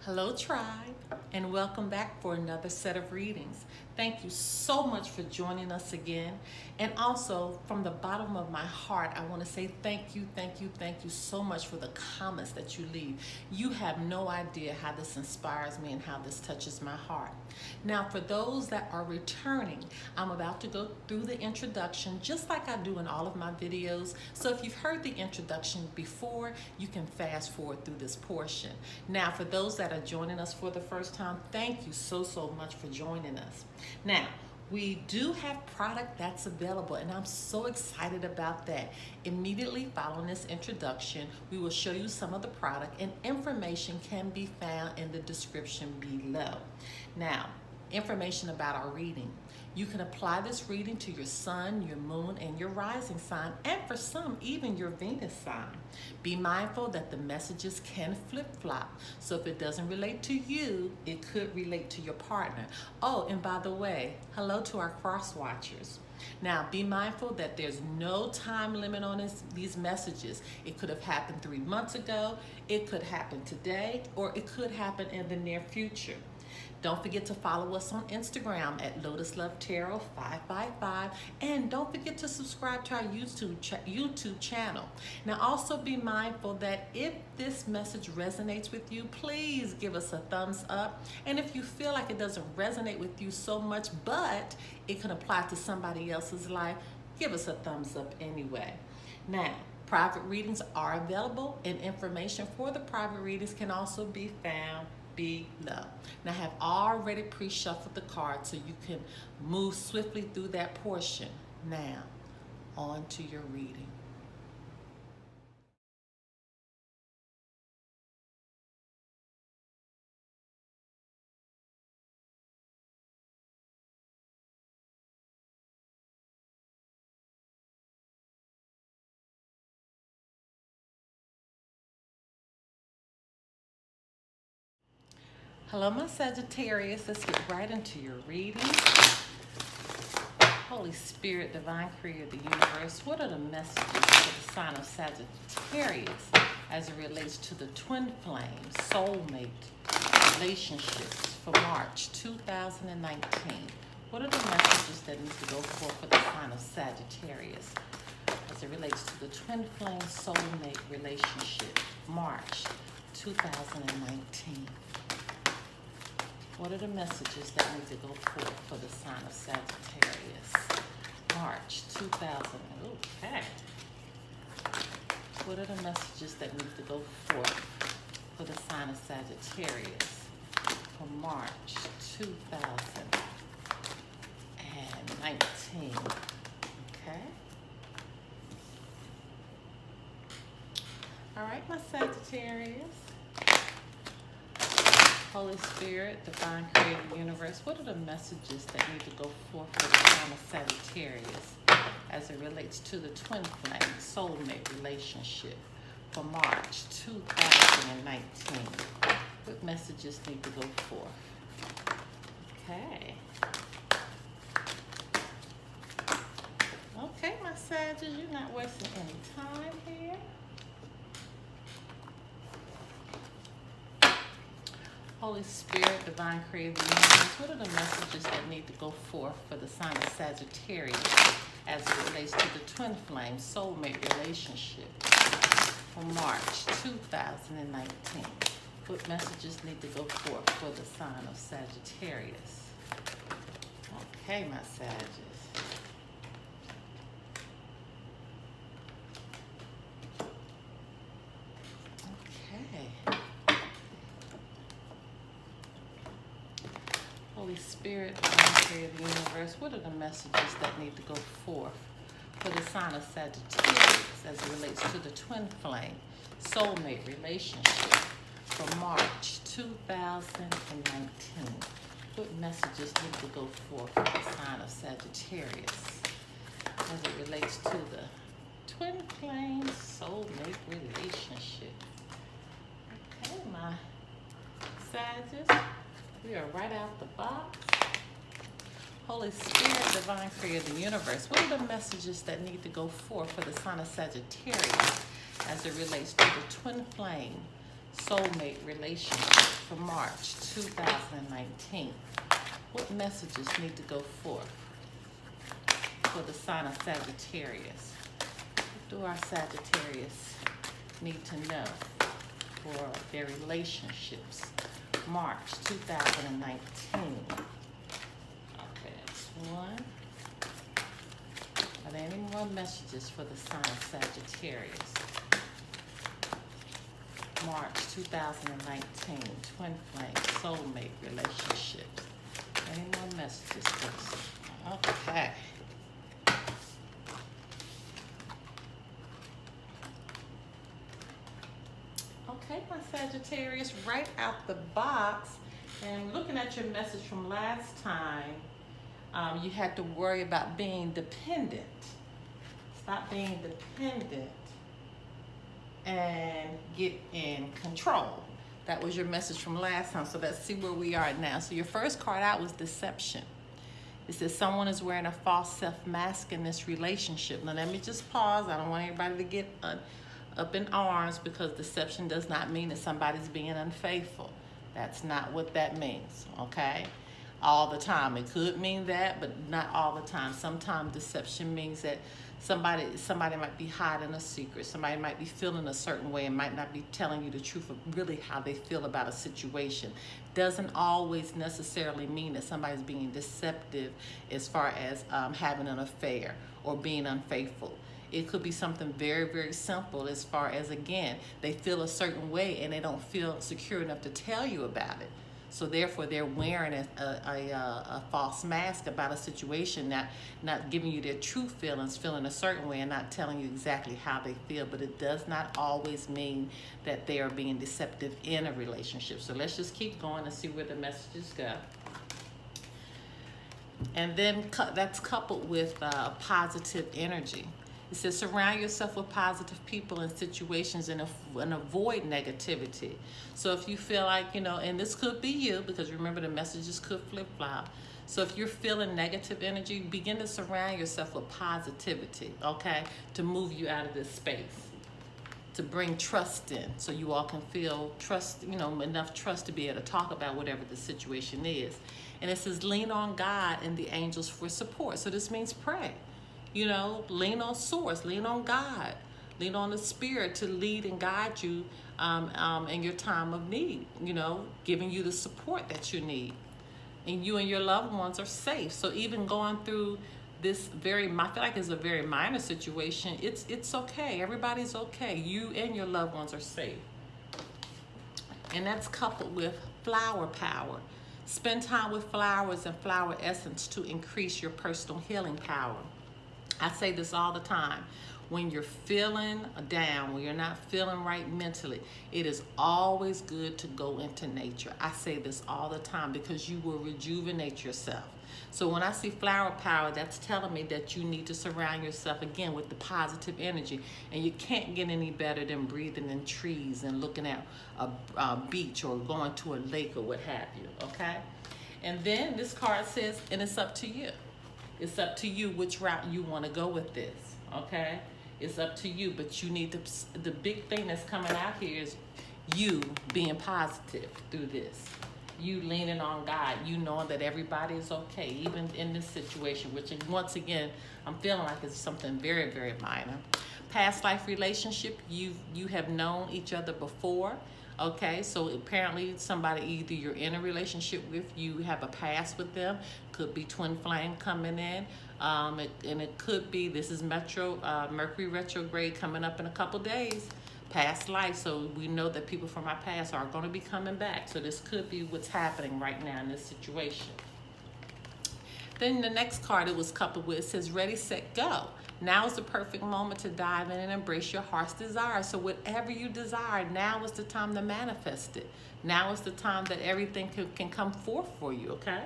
Hello, tribe, and welcome back for another set of readings. Thank you so much for joining us again. And also, from the bottom of my heart, I want to say thank you so much for the comments that you leave. You have no idea how this inspires me and how this touches my heart. Now, for those that are returning, I'm about to go through the introduction just like I do in all of my videos. So if you've heard the introduction before, you can fast forward through this portion. Now, for those that are joining us for the first time, thank you so much for joining us. Now, we do have product that's available, and I'm so excited about that. Immediately following this introduction, we will show you some of the product, and information can be found in the description below. Now, information about our reading. You can apply this reading to your sun, your moon, and your rising sign, and for some, even your Venus sign. Be mindful that the messages can flip-flop, so if it doesn't relate to you, it could relate to your partner. Oh, and by the way, hello to our cross-watchers. Now, be mindful that there's no time limit on these messages. It could have happened 3 months ago, it could happen today, or it could happen in the near future. Don't forget to follow us on Instagram at Lotus Love Tarot 555, and don't forget to subscribe to our YouTube channel. Now, also be mindful that if this message resonates with you, please give us a thumbs up. And if you feel like it doesn't resonate with you so much, but it can apply to somebody else's life, give us a thumbs up anyway. Now, private readings are available, and information for the private readings can also be found below. Now, I have already pre-shuffled the cards so you can move swiftly through that portion. Now, on to your reading. Hello, my Sagittarius. Let's get right into your reading. Holy Spirit, Divine Creator of the Universe, what are the messages for the sign of Sagittarius as it relates to the twin flame, soulmate, relationships for March 2019? What are the messages that need to go for the sign of Sagittarius as it relates to the twin flame, soulmate, relationship, March 2019? What are the messages that need to go forth for the sign of Sagittarius? March 2000. Okay. What are the messages that need to go forth for the sign of Sagittarius for March 2019? Okay. All right, my Sagittarius. Holy Spirit, Divine Creator of the Universe, what are the messages that need to go forth for the sign of Sagittarius as it relates to the twin flame, soulmate relationship for March 2019? What messages need to go forth? Okay. Okay, my Sagittarius, you're not wasting any time here. Holy Spirit, Divine Creator of the Universe, what are the messages that need to go forth for the sign of Sagittarius as it relates to the twin flame, soulmate relationship for March 2019? What messages need to go forth for the sign of Sagittarius? Okay, my Sagittarius. Okay. Holy Spirit, Divine Creator of the Universe, what are the messages that need to go forth for the sign of Sagittarius as it relates to the twin flame, soulmate relationship for March 2019? What messages need to go forth for the sign of Sagittarius as it relates to the twin flame, soulmate relationship? Okay, my Sagittarius. We are right out the box. Holy Spirit, Divine Creator of the Universe, what are the messages that need to go forth for the sign of Sagittarius as it relates to the twin flame, soulmate relationship for March 2019. What messages need to go forth for the sign of Sagittarius? What do our Sagittarius need to know for their relationships? March 2019. Okay, that's one. Are there any more messages for the sign of Sagittarius? March 2019, twin flame, soulmate relationships. Any more messages, please? Okay. Okay, my Sagittarius, right out the box, and looking at your message from last time, you had to worry about being dependent. Stop being dependent and get in control. That was your message from last time. So let's see where we are now. So your first card out was deception. It says someone is wearing a false self-mask in this relationship. Now let me just pause. I don't want everybody to get up in arms, because deception does not mean that somebody's being unfaithful. That's not what that means, okay? All the time. It could mean that, but not all the time. Sometimes deception means that somebody might be hiding a secret. Somebody might be feeling a certain way and might not be telling you the truth of really how they feel about a situation. Doesn't always necessarily mean that somebody's being deceptive as far as having an affair or being unfaithful. It could be something very, very simple as far as, again, they feel a certain way and they don't feel secure enough to tell you about it. So therefore, they're wearing a false mask about a situation, not giving you their true feelings, feeling a certain way and not telling you exactly how they feel. But it does not always mean that they are being deceptive in a relationship. So let's just keep going and see where the messages go. And then that's coupled with positive energy. It says surround yourself with positive people and situations and avoid negativity. So if you feel like, and this could be you, because remember the messages could flip-flop. So if you're feeling negative energy, begin to surround yourself with positivity, okay? To move you out of this space. To bring trust in, so you all can feel trust, enough trust to be able to talk about whatever the situation is. And it says lean on God and the angels for support. So this means pray. Lean on source, lean on God, lean on the Spirit to lead and guide you in your time of need, giving you the support that you need. And you and your loved ones are safe. So even going through this I feel like it's a very minor situation, it's okay. Everybody's okay. You and your loved ones are safe. And that's coupled with flower power. Spend time with flowers and flower essence to increase your personal healing power. I say this all the time. When you're feeling down, when you're not feeling right mentally, it is always good to go into nature. I say this all the time because you will rejuvenate yourself. So when I see flower power, that's telling me that you need to surround yourself again with the positive energy. And you can't get any better than breathing in trees and looking at a beach or going to a lake or what have you, okay? And then this card says, and it's up to you. It's up to you which route you want to go with this, okay? It's up to you, but you need the big thing that's coming out here is you being positive through this. You leaning on God, you knowing that everybody is okay, even in this situation, which once again, I'm feeling like it's something very, very minor. Past life relationship, you have known each other before. Okay, so apparently somebody either you're in a relationship with, you have a past with them, could be twin flame coming in, and it could be, this is Mercury retrograde coming up in a couple days, past life, so we know that people from our past are going to be coming back, so this could be what's happening right now in this situation. Then the next card it was coupled with, it says ready, set, go. Now is the perfect moment to dive in and embrace your heart's desire. So whatever you desire, now is the time to manifest it. Now is the time that everything can come forth for you, okay?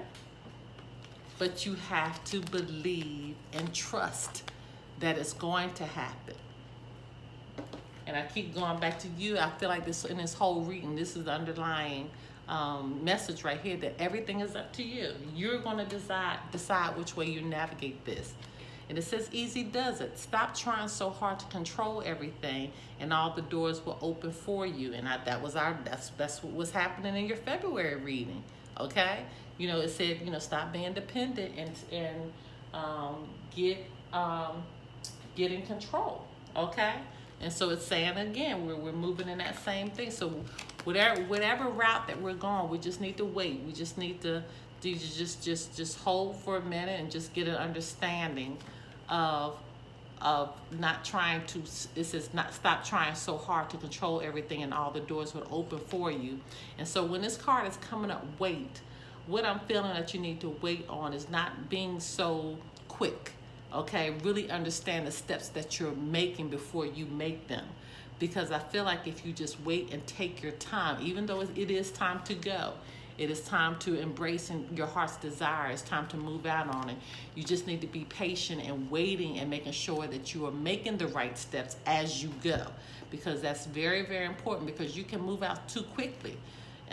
But you have to believe and trust that it's going to happen. And I keep going back to you. I feel like this in this whole reading, this is the underlying message right here, that everything is up to you. You're going to decide which way you navigate this. And it says easy does it. Stop trying so hard to control everything, and all the doors will open for you. And that's what was happening in your February reading. Okay, it said stop being dependent and get in control. Okay, and so it's saying again we're moving in that same thing. So whatever route that we're going, we just need to wait. We just need to just hold for a minute and just get an understanding of not trying to. It says not stop trying so hard to control everything, and all the doors would open for you. And so when this card is coming up, wait. What I'm feeling that you need to wait on is not being so quick. Okay, really understand the steps that you're making before you make them. Because I feel like if you just wait and take your time, even though it is time to go, it is time to embrace your heart's desire, it's time to move out on it. You just need to be patient and waiting and making sure that you are making the right steps as you go. Because that's very, very important, because you can move out too quickly,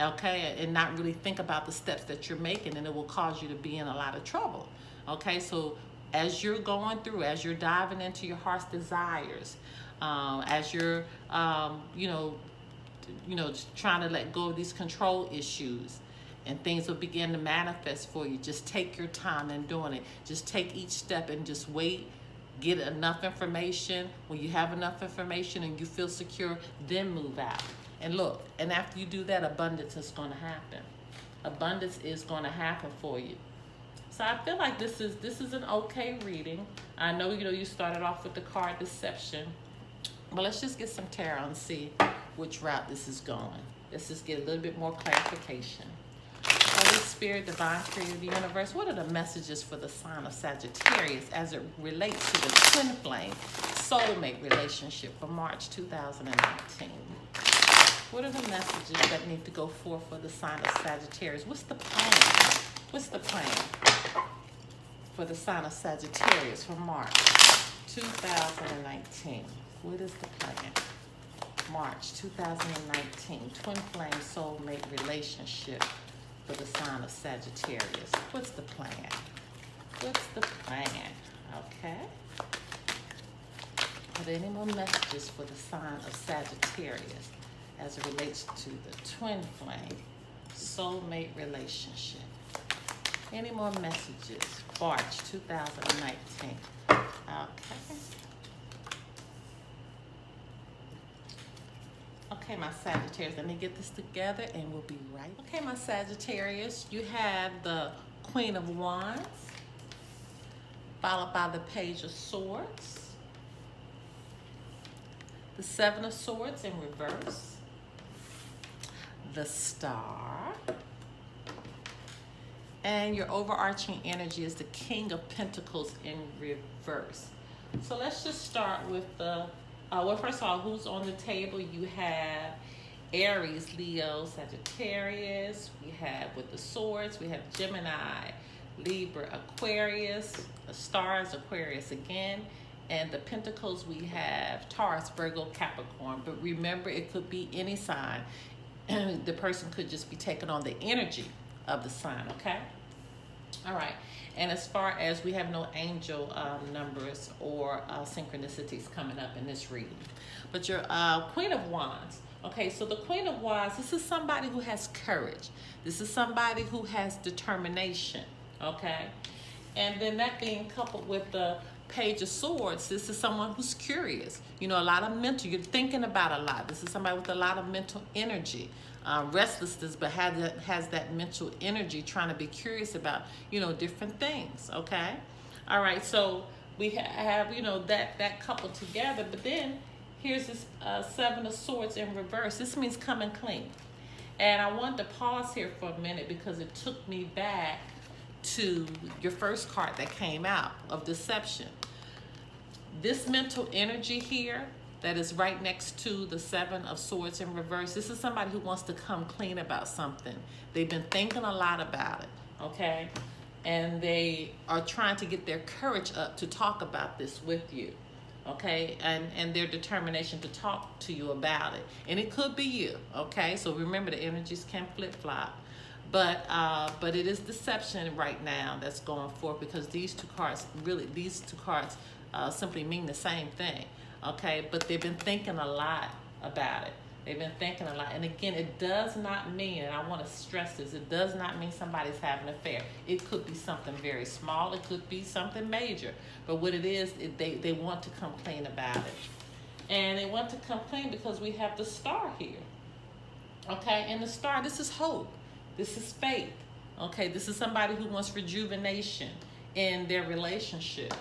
okay, and not really think about the steps that you're making, and it will cause you to be in a lot of trouble. Okay, so as you're going through, as you're diving into your heart's desires, as you're, trying to let go of these control issues, and things will begin to manifest for you. Just take your time in doing it. Just take each step and just wait. Get enough information. When you have enough information and you feel secure, then move out. And look, and after you do that, abundance is going to happen. Abundance is going to happen for you. So I feel like this is an okay reading. I know you started off with the card deception, but let's just get some tarot and see which route this is going. Let's just get a little bit more clarification. Holy Spirit, Divine Creator of the Universe, what are the messages for the sign of Sagittarius as it relates to the twin flame soulmate relationship for March 2019? What are the messages that need to go forth for the sign of Sagittarius? What's the plan? What's the plan for the sign of Sagittarius for March 2019? What is the plan? March 2019, twin flame soulmate relationship for the sign of Sagittarius. What's the plan? What's the plan? Okay. Are there any more messages for the sign of Sagittarius as it relates to the twin flame soulmate relationship? Any more messages? March 2019. Okay. Okay, my Sagittarius, let me get this together and we'll be right. Okay, my Sagittarius, you have the Queen of Wands, followed by the Page of Swords, the Seven of Swords in reverse, the Star, and your overarching energy is the King of Pentacles in reverse. So let's just start with the well, first of all, who's on the table? You have Aries, Leo, Sagittarius. We have with the swords, we have Gemini, Libra, Aquarius. The stars, Aquarius again. And the pentacles, we have Taurus, Virgo, Capricorn. But remember, it could be any sign. The person could just be taking on the energy of the sign, okay? All right. And as far as we have no angel numbers or synchronicities coming up in this reading. But your Queen of Wands. Okay, so the Queen of Wands, this is somebody who has courage. This is somebody who has determination, okay? And then that being coupled with the Page of Swords, this is someone who's curious. A lot of mental, you're thinking about a lot. This is somebody with a lot of mental energy. Restlessness, but has that mental energy, trying to be curious about, different things, okay? All right, so we have, that coupled together, but then here's this Seven of Swords in reverse. This means coming clean. And I wanted to pause here for a minute because it took me back to your first card that came out of deception. This mental energy here that is right next to the Seven of Swords in reverse, this is somebody who wants to come clean about something. They've been thinking a lot about it, okay? And they are trying to get their courage up to talk about this with you, okay? And their determination to talk to you about it. And it could be you, okay? So remember, the energies can flip-flop. But it is deception right now that's going forth, because these two cards simply mean the same thing. Okay, but they've been thinking a lot about it. They've been thinking a lot. And again, it does not mean, and I want to stress this, it does not mean somebody's having an affair. It could be something very small. It could be something major. But what it is, they want to come clean about it. And they want to come clean because we have the star here. Okay, and the star, this is hope. This is faith. Okay, this is somebody who wants rejuvenation in their relationship.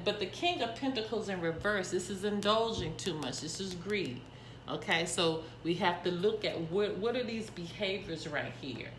But the King of Pentacles in reverse, this is indulging too much. This is greed. Okay, so we have to look at what are these behaviors right here.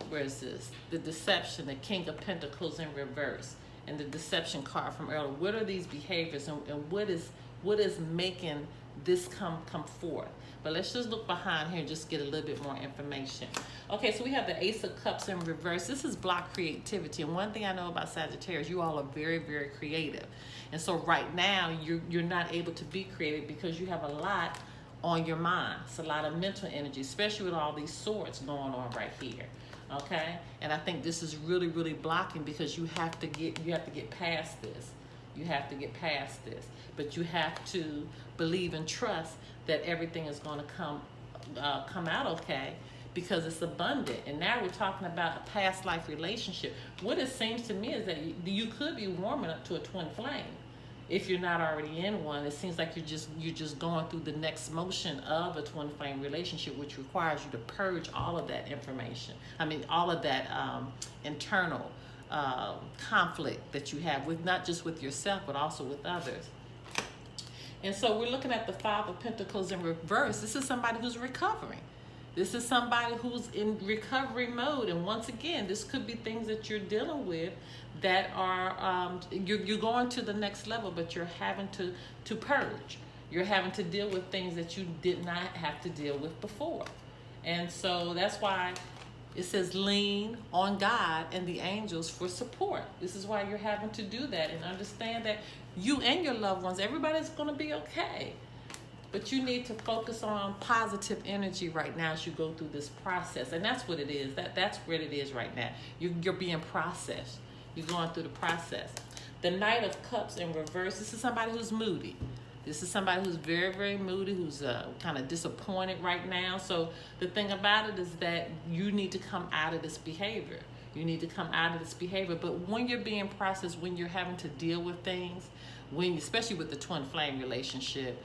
Where is this? The deception, the King of Pentacles in reverse, and the deception card from earlier. What are these behaviors, and what is making this come forth? But let's just look behind here and just get a little bit more information. Okay, so we have the Ace of Cups in reverse. This is block creativity. And one thing I know about Sagittarius, you all are very, very creative. And so right now, you're not able to be creative because you have a lot on your mind. It's a lot of mental energy, especially with all these swords going on right here. Okay? And I think this is really, really blocking, because you have to get past this. You have to get past this. But you have to believe and trust that everything is going to come out okay, because it's abundant. And now we're talking about a past life relationship. What it seems to me is that you could be warming up to a twin flame. If you're not already in one, it seems like you're just going through the next motion of a twin flame relationship, which requires you to purge all of that information. I mean, all of that internal conflict that you have, with not just with yourself, but also with others. And so we're looking at the Five of Pentacles in reverse. This is somebody who's recovering. This is somebody who's in recovery mode. And once again, this could be things that you're dealing with that are, you're going to the next level, but you're having to purge. You're having to deal with things that you did not have to deal with before. And so that's why it says lean on God and the angels for support. This is why you're having to do that, and understand that you and your loved ones, everybody's going to be okay. But you need to focus on positive energy right now as you go through this process. And that's what it is. That's where it is right now. You're being processed. You're going through the process. The Knight of Cups in reverse. This is somebody who's moody. This is somebody who's very, very moody, who's kind of disappointed right now. So the thing about it is that you need to come out of this behavior. You need to come out of this behavior. But when you're being processed, when you're having to deal with things, especially with the twin flame relationship,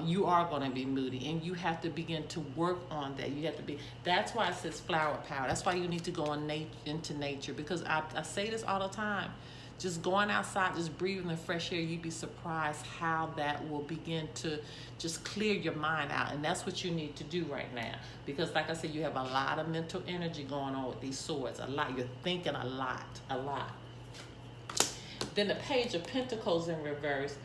you are going to be moody, and you have to begin to work on that. You have to be. That's why it says flower power. That's why you need to go into nature, because I say this all the time. Just going outside, just breathing the fresh air, you'd be surprised how that will begin to just clear your mind out. And that's what you need to do right now. Because like I said, you have a lot of mental energy going on with these swords. A lot. You're thinking a lot. Then the Page of Pentacles in reverse.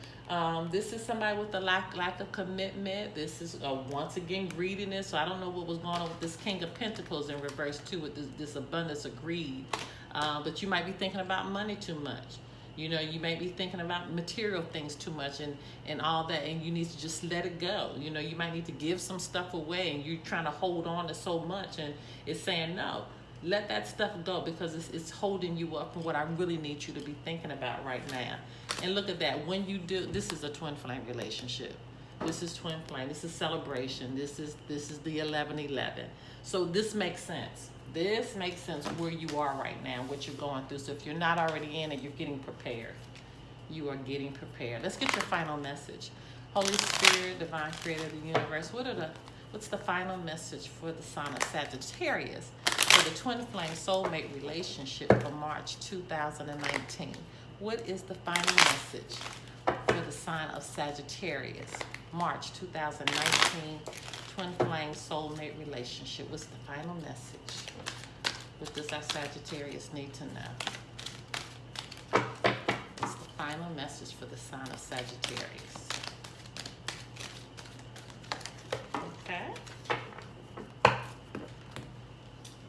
This is somebody with a lack of commitment. This is, once again, greediness. So I don't know what was going on with this King of Pentacles in reverse, too, with this abundance of greed. But you might be thinking about money too much. You know, you may be thinking about material things too much and all that, and you need to just let it go. You know, you might need to give some stuff away, and you're trying to hold on to so much, and it's saying, no, let that stuff go, because it's holding you up from what I really need you to be thinking about right now. And look at that. When you do, this is a twin flame relationship. This is twin flame. This is celebration. This is the 11-11. So this makes sense. This makes sense where you are right now, what you're going through. So if you're not already in it, you're getting prepared. You are getting prepared. Let's get your final message. Holy Spirit, Divine Creator of the Universe, what's the final message for the sign of Sagittarius for the twin flame soulmate relationship for March 2019? What is the final message for the sign of Sagittarius, March 2019, twin flame soulmate relationship? What's the final message? What does our Sagittarius need to know? What's the final message for the sign of Sagittarius? Okay.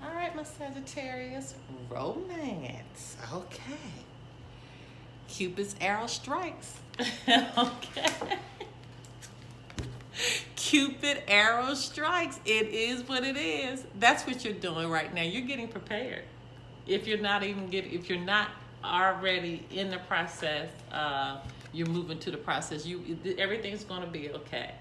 All right, my Sagittarius. Romance. Okay. Cupid's arrow strikes. Okay. Cupid arrow strikes. It is what it is. That's what you're doing right now. You're getting prepared. If you're not already in the process, you're moving to the process. Everything's going to be okay.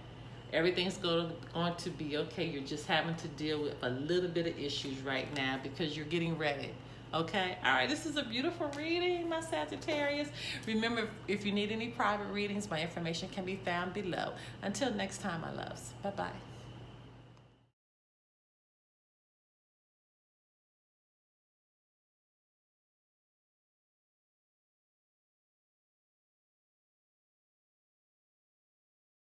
Everything's going to be okay. You're just having to deal with a little bit of issues right now because you're getting ready. Okay? All right, this is a beautiful reading, my Sagittarius. Remember, if you need any private readings, my information can be found below. Until next time, my loves. Bye-bye.